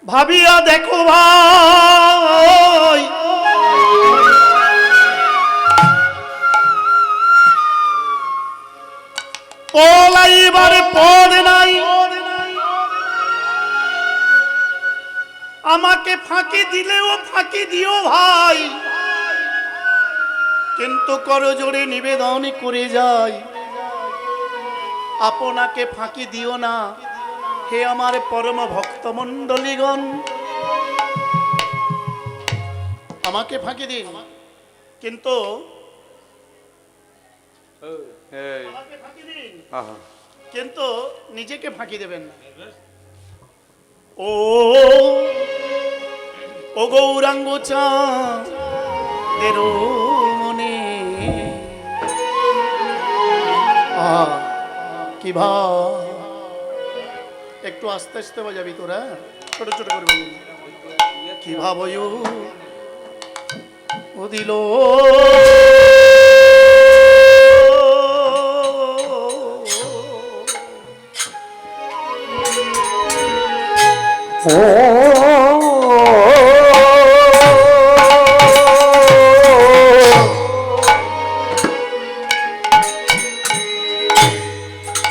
ভাবিয়া দেখো ভাই, পলাইবার পথ নাই, আমাকে ফাঁকি দিলেও ফাঁকি দিও ভাই, কিন্তু করজোড়ে নিবেদন করে যাই, আপনাকে ফাঁকি দিও না হে আমার পরম ভক্ত মণ্ডলীগণ। আমাকে ফাঁকি দিন, কিন্তু কিন্তু নিজেকে ফাঁকি দেবেন না। ও গৌরাঙ্গ চাঁদের মনে কি ভাব, একটু আস্তে আস্তে বাজাবি তোরা, ছোট ছোট করে বাজাবি। কি ভাব ও দিল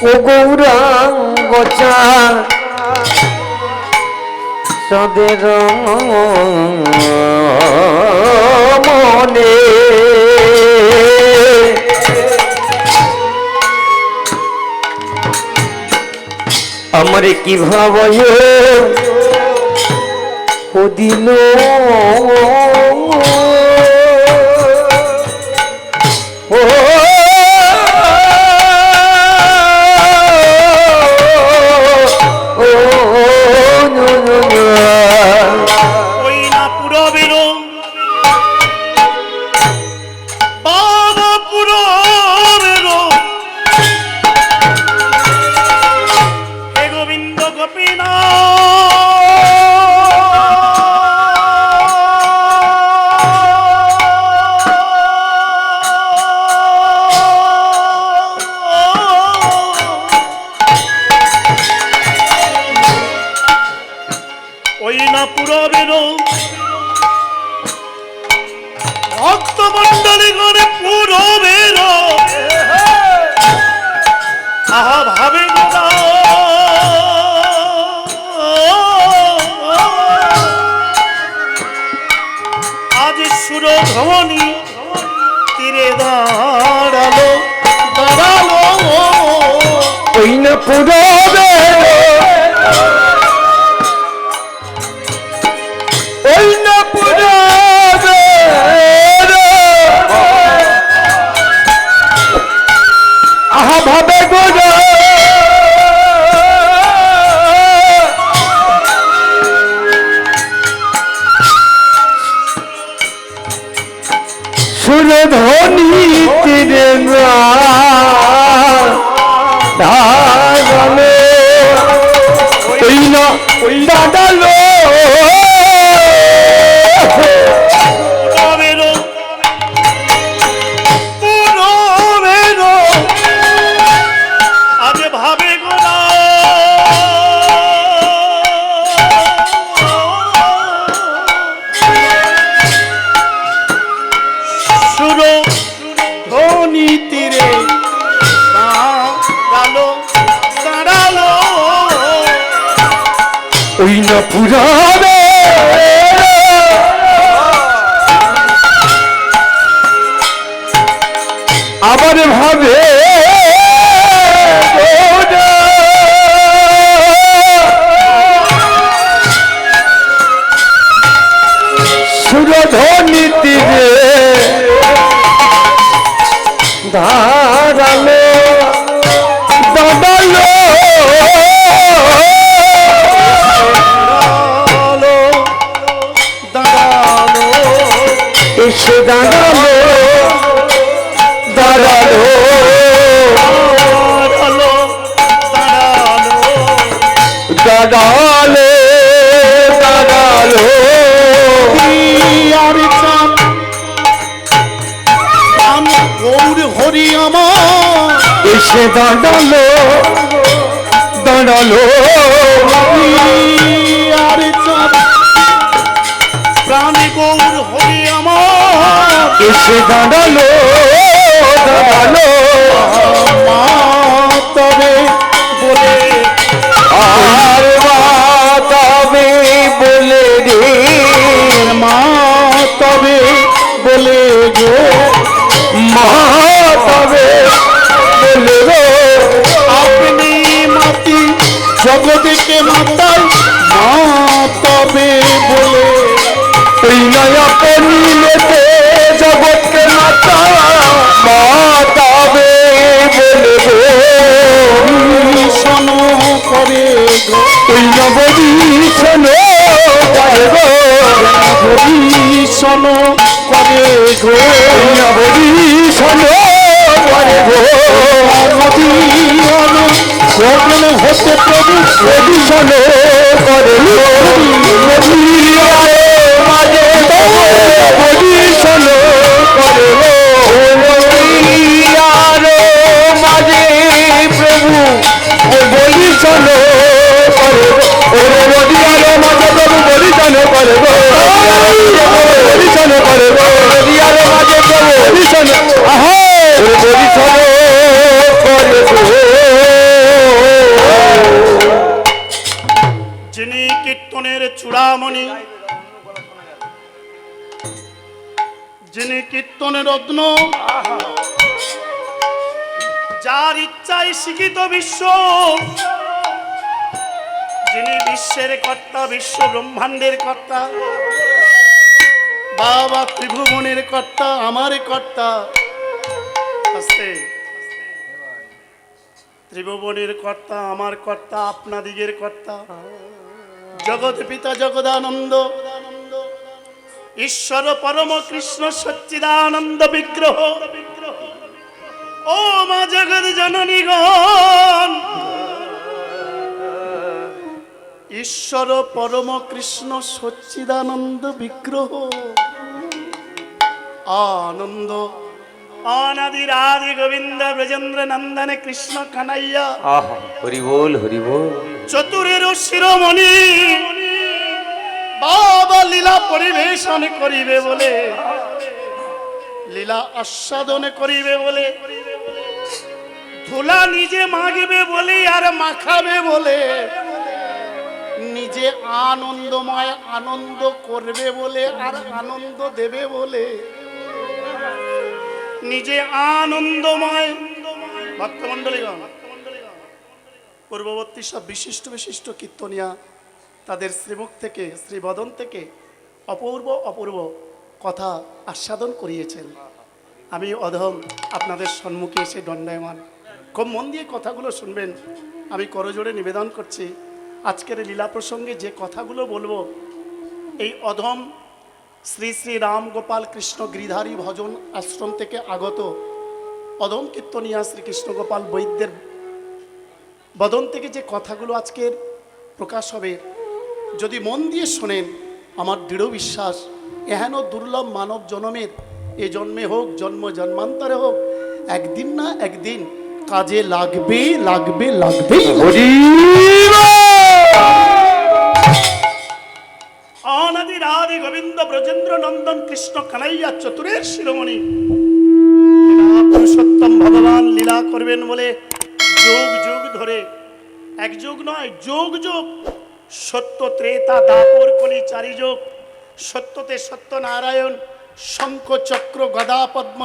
ও গৌরাঙ্গ চাঁদের মনে আমারে কি ভাবয় ও দিল ও ভক্তমন্ডলী করে পুরো বেরো আহা ভাবে আজ সুরধ্বনি তীরে দাঁড়ালো দাঁড়ালো ওই না পুরো বেরো ওই না পুরো আহা ভাবে গোরা সুরধ্বনি তীরে দাঁড়ালো ওই না দাঁড়ালো ওই না পুরাবে আবার ভাবে সুরধ্বনি তীরে দাঁড়ালো দাঁড়ালো এসে দাঁড়ালো দাঁড়ালো দাঁড়ালো দাঁড়ালো গৌর হরি আমার এসে দাঁড়ালো দাঁড়ালো আর চাঁদ এসে দাঁড়ালো দাঁড়ালো মা তবে বলে আর মা তবে বলে রে মা তবে বলে গো মা তবে বলে রে আপনি মাতি জগৎকে মাতাল মা তবে বলে ওই নয়া পরিলেতে জগৎকে মাতা মা তবে বলে গো শোনো করে গো ওই নবদীশন করে গো শোনো করে গো নবদীশন করে গো সকল হতে প্রভু নবদীশন করে গো মাঝে নবদীশন করে গো মাঝে প্রভু বলিশন করে গো নদিয়ার মাঝে প্রভু বলিশন করে গো বলিশন করে গো নদিয়ার মাঝে প্রভু বলিশন আহা বলিশন করে গো যিনি কীর্তনের চূড়ামণি যিনি কীর্তনের রত্ন যার ইচ্ছায় শিক্ষিত বিশ্ব যিনি বিশ্বের কর্তা বিশ্ব ব্রহ্মাণ্ডের কর্তা বাবা ত্রিভুবনের কর্তা আমার কর্তা আস্তে ত্রিভুবনের কর্তা আমার কর্তা আপনাদিগের কর্তা জগৎ পিতা জগদানন্দ ঈশ্বর পরম কৃষ্ণ সচ্চিদানন্দ বিগ্রহ ও মা জগৎ জননীগণ ঈশ্বর পরম কৃষ্ণ সচ্চিদানন্দ বিগ্রহ আনন্দ অনাদির আদি গোবিন্দ ব্রজেন্দ্র নন্দন কৃষ্ণ কানাইয়া আহা হরি বল হরি বল চতুরের শিরোমণি বাবা লীলা পরিবেশন করিবে বলে লীলা আস্বাদন করিবে বলে ধুলা নিজে মাগিবে বলে আর মাখাবে বলে নিজে আনন্দময় আনন্দ করবে বলে আর আনন্দ দেবে বলে নিজে আনন্দময় ভক্তমণ্ডলীগণ পূর্ববর্তী সব বিশিষ্ট বিশিষ্ট কীর্তনিয়া তাদের শ্রীমুখ থেকে শ্রীবদন থেকে অপূর্ব অপূর্ব কথা আস্বাদন করিয়েছেন আমি অধম আপনাদের সম্মুখে এসে দণ্ডায়মান খুব মন দিয়ে কথাগুলো শুনবেন আমি করজোড়ে নিবেদন করছি আজকের লীলা প্রসঙ্গে যে কথাগুলো বলবো এই অধম শ্রী শ্রী রাম গোপাল কৃষ্ণ গিরিধারী ভজন আশ্রম থেকে আগত অধম কীর্তনিয়া শ্রীকৃষ্ণ গোপাল বৈদ্যের বদন থেকে যে কথাগুলো আজকের প্রকাশ হবে যদি মন দিয়ে শোনেন আমার দৃঢ় বিশ্বাস এহেন দুর্লভ মানব জন্মের এ জন্মে হোক জন্ম জন্মান্তরে হোক একদিন না একদিন কাজে লাগবে লাগবে লাগবে অনাদির আদি গোবিন্দ ব্রজেন্দ্র নন্দন কৃষ্ণ কানাইয়া চতুরের শিরোমণি পুরুষোত্তম ভগবান লীলা করবেন বলে যুগ যুগ ধরে এক যুগ নয় যুগ যুগ সত্য ত্রেতা দাপর কলি চারি যুগ সত্যতে সত্যনারায়ণ শঙ্খ চক্র গদা পদ্ম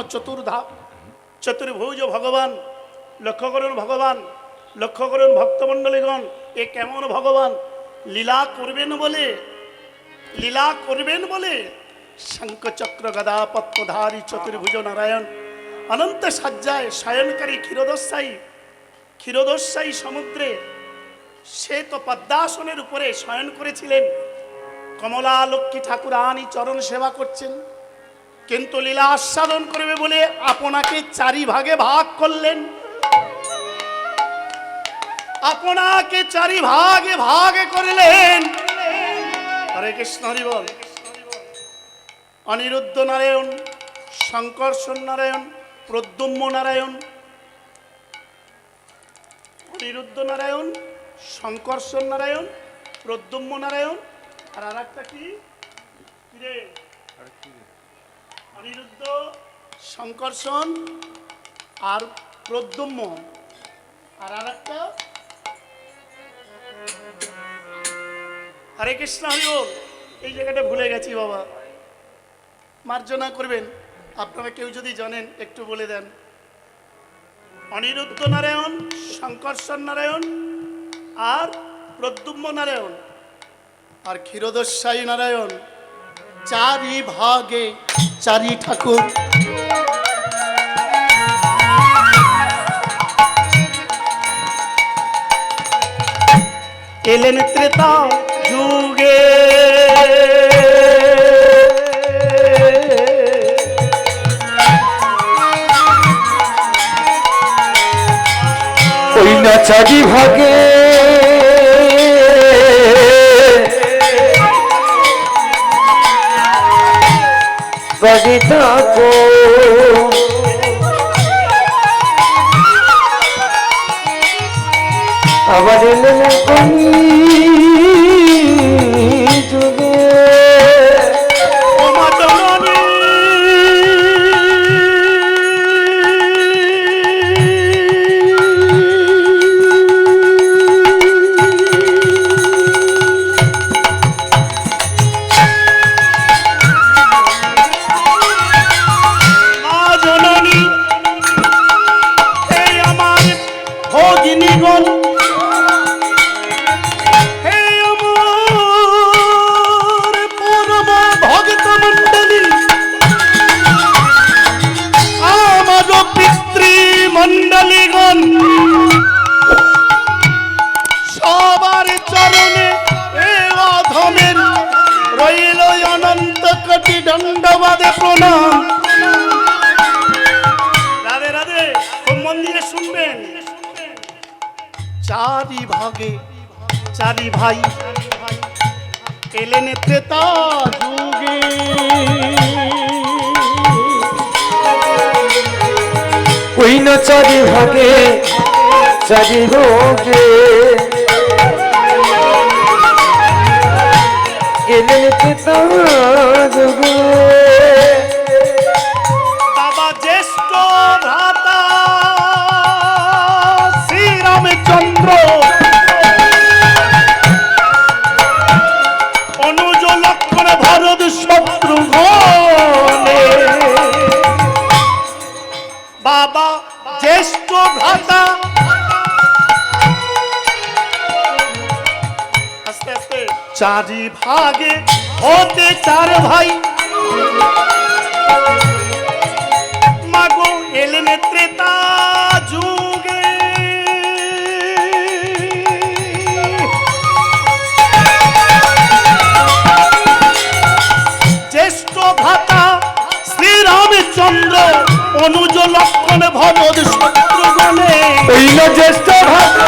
চতুর্ভুজ ভগবান লক্ষ্য করুন ভগবান লক্ষ্য করুন ভক্তমণ্ডলীগণ এ কেমন ভগবান লীলা করবেন বলে শঙ্খ চক্র গদা পদ্মধারী চতুর্ভুজ নারায়ণ অনন্ত সাজ্জায় শয়নকারী ক্ষীরোদস্যায়ী সমুদ্রে সে তো পদ্মাসনের উপরে শয়ন করেছিলেন কমলা লক্ষ্মী ঠাকুরানী চরণ সেবা করছেন কিন্তু লীলা আস্বাদন করবে বলে আপনাকে চারি ভাগে ভাগ করলেন আপনাকে চারি ভাগে ভাগে করলেন হরে কৃষ্ণ হরি বল অনিরুদ্ধ নারায়ণ শঙ্কর্ষণ নারায়ণ প্রদ্যুম্ন নারায়ণ অনিরুদ্ধ নারায়ণ শঙ্কর্ষণ নারায়ণ প্রদ্যুম্ন নারায়ণ আর একটা কি রে অনিরুদ্ধ, শঙ্কর্ষণ আর প্রদ্যুম্ন, আর আরেকটা হরে কৃষ্ণ হরি বল। এই জায়গাটা ভুলে গেছি বাবা, মার্জনা করবেন। আপনারা কেউ যদি জানেন একটু বলে দেন। অনিরুদ্ধ নারায়ণ, শঙ্কর্ষণ নারায়ণ আর প্রদ্যুম্ন নারায়ণ আর ক্ষীরোদস্বায়ী নারায়ণ, চারি ভাগে চারি ঠাকুর। এলেন ত্রেতা যুগে, ওই না চারি ভাগে বাজি থাকো, আবার এলেন কলি যুগে। ও মা জননী, মা জননী, এই আমার ভগিনীগণ, মন্ডলীগণ, সবার চরণে এ অধমের রইল অনন্ত কোটি দণ্ডবাদে প্রণাম। রাধে রাধে, খুব মন দিয়ে শুনবেন। চারি ভাগে চারি ভাই এলেন ত্রেতা যুগে, ওই না চারি ভাগে চারি রোগে এলেন ত্রেতা যুগে। বাবা জ্যেষ্ঠ ভ্রাতা শ্রীরামচন্দ্র, অনুজ লক্ষণ ভরত শত্রুঘ্নে, বাবা জ্যেষ্ঠ ভ্রাতা, আস্তে আস্তে, চারি ভাগে হতে চার ভাই, মাগো এলেন ত্রেতা যুগে। জ্যেষ্ঠ ভ্রাতা শ্রীরামচন্দ্র, অনুজ লক্ষণ ভরত শত্রুঘ্নে, ওই না জ্যেষ্ঠ ভ্রাতা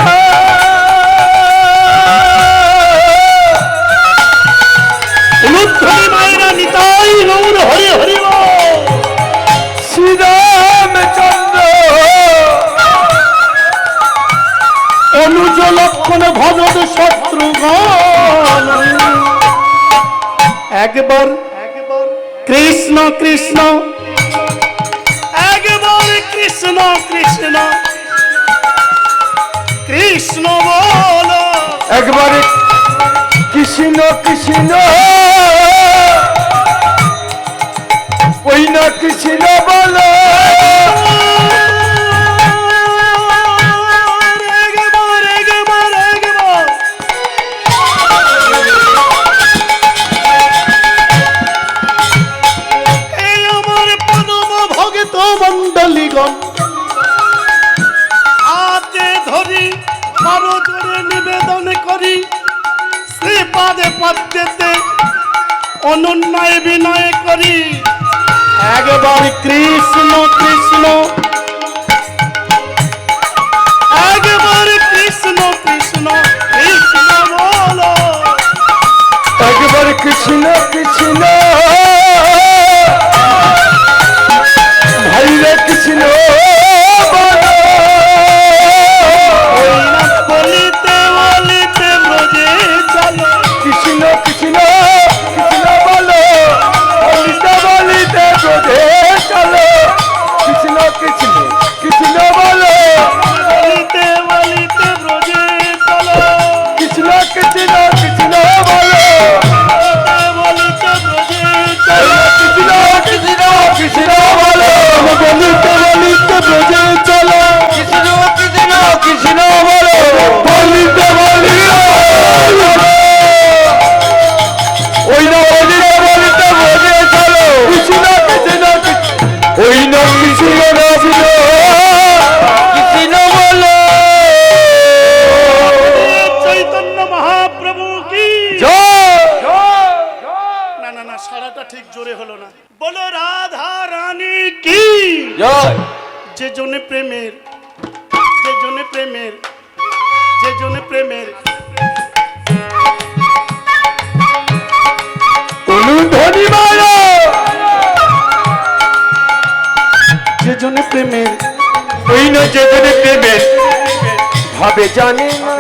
লুদ্ধরি মায়েরা নিতাই গৌর হরি হরি বল। শ্রীরামচন্দ্র, অনুজ লক্ষণ ভরত শত্রুঘ্ন, একবার কৃষ্ণ কৃষ্ণ, একবার কৃষ্ণ কৃষ্ণ, কৃষ্ণ বলো, একবারে কৃষ্ণ কৃষ্ণ, ওই না কৃষ্ণ বলো, একবার একবার একবার, এই আমার পরম ভক্ত মণ্ডলীগণ, হাতে ধরি আরো জোরে নিবেদন করি, শ্রীপাদে পদ্মেতে অনুন্নয় বিনয় করি, একবার কৃষ্ণ কৃষ্ণ, একবার কৃষ্ণ কৃষ্ণ, কৃষ্ণ বলো, একবার কৃষ্ণ কৃষ্ণ, ভাই রে কৃষ্ণ বলো, ওই নাম বলিতে বলিতে ব্রজে চলো, কৃষ্ণ কৃষ্ণ কৃষ্ণ বলো, বলিতে বলিতে ব্রজে কৃষ্ণ কৃষ্ণ কৃষ্ণ বলো চৈতন্য মহাপ্রভু কি জয় না না না সারাটা ঠিক জোরে হলো না বলো রাধা রানী কি জয় যে জনে প্রেমের যে জনে প্রেমের যে জনে প্রেমের অনুধ্বনি মায়া যে জনে প্রেমের ওই না যেখানে প্রেমের ভাবে জানে না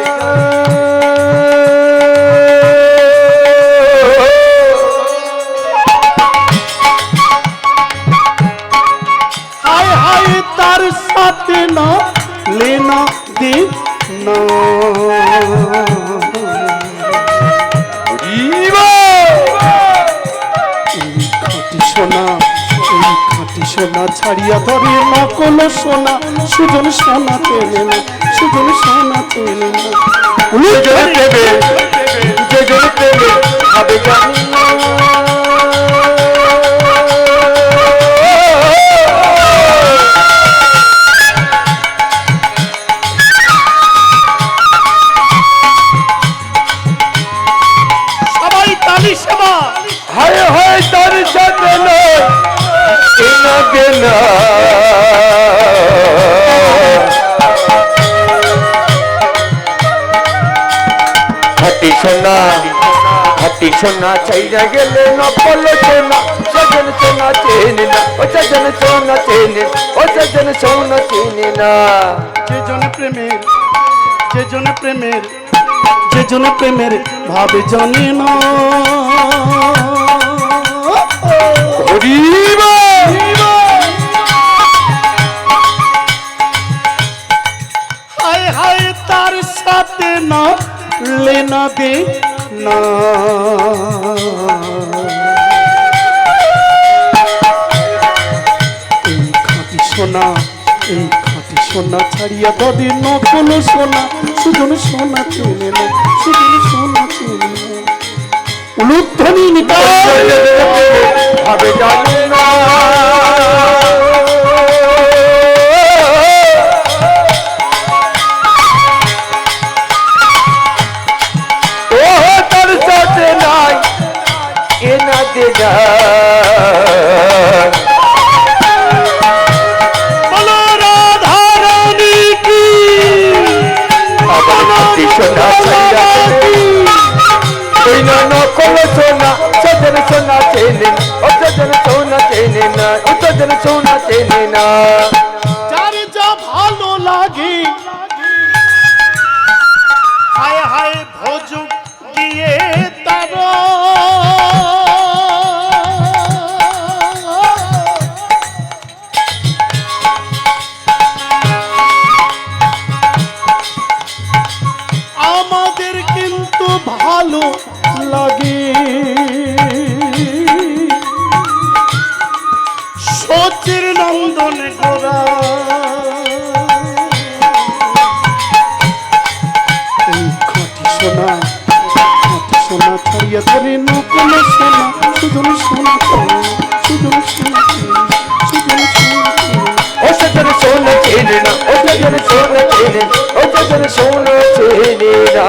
হায় হায় তার সাথে না লেনা দে না হরিবা এই খাঁটি সোনা এই খাঁটি সোনা ছাড়িয়া ধরে নকল সোনা সুজন সোনা চেনে না সুজন সোনা চেনে না যেজনে প্রেমের যেজনে প্রেমের ভাবে জানে না সবাই তালি সেবা হায় হায় তার সাথে নয় কেনা কেনা হাতি সোনা চাইরা গেলে নকল সোনা সজন সোনা চেনে না ও সজন সোনা চেনে ও সজন সোনা চেনে না যে জন প্রেমের যে জন প্রেমের যে জন প্রেমের ভাবে জানে না হরিবা হায় হায় তার সাথে না লেনা দে না এই খাঁটি সোনা এই খাঁটি সোনা ছাড়িয়া দদে নকল সোনা সুজন সোনা চেনে না সুজন সোনা চেনে না উলুধ্বনি নিকায় ভাবে জানে না ও তার সাথে নাই কেনা দেনা বলো রাধা রানী কি আমার খাঁটি সোনা ছাইরা ওই না নকল সোনা সজন সোনা চেনে না ও সজন সোনা চেনে না ও সজন সোনা চেনে না যার যা ভালো লাগে হায় হায় ভোজ দিয়ে তার আমাদের কিন্তু ভালো লাগে সচির নন্দন গোরা এই খাঁটি সোনা ছাড়িয়া ধরে নকল সোনা সুজন সোনা সুজন সোনা সুজন সোনা ও সজন সোনা চেনে না ও সজন সোনা চেনে ও সজন সোনা চেনে না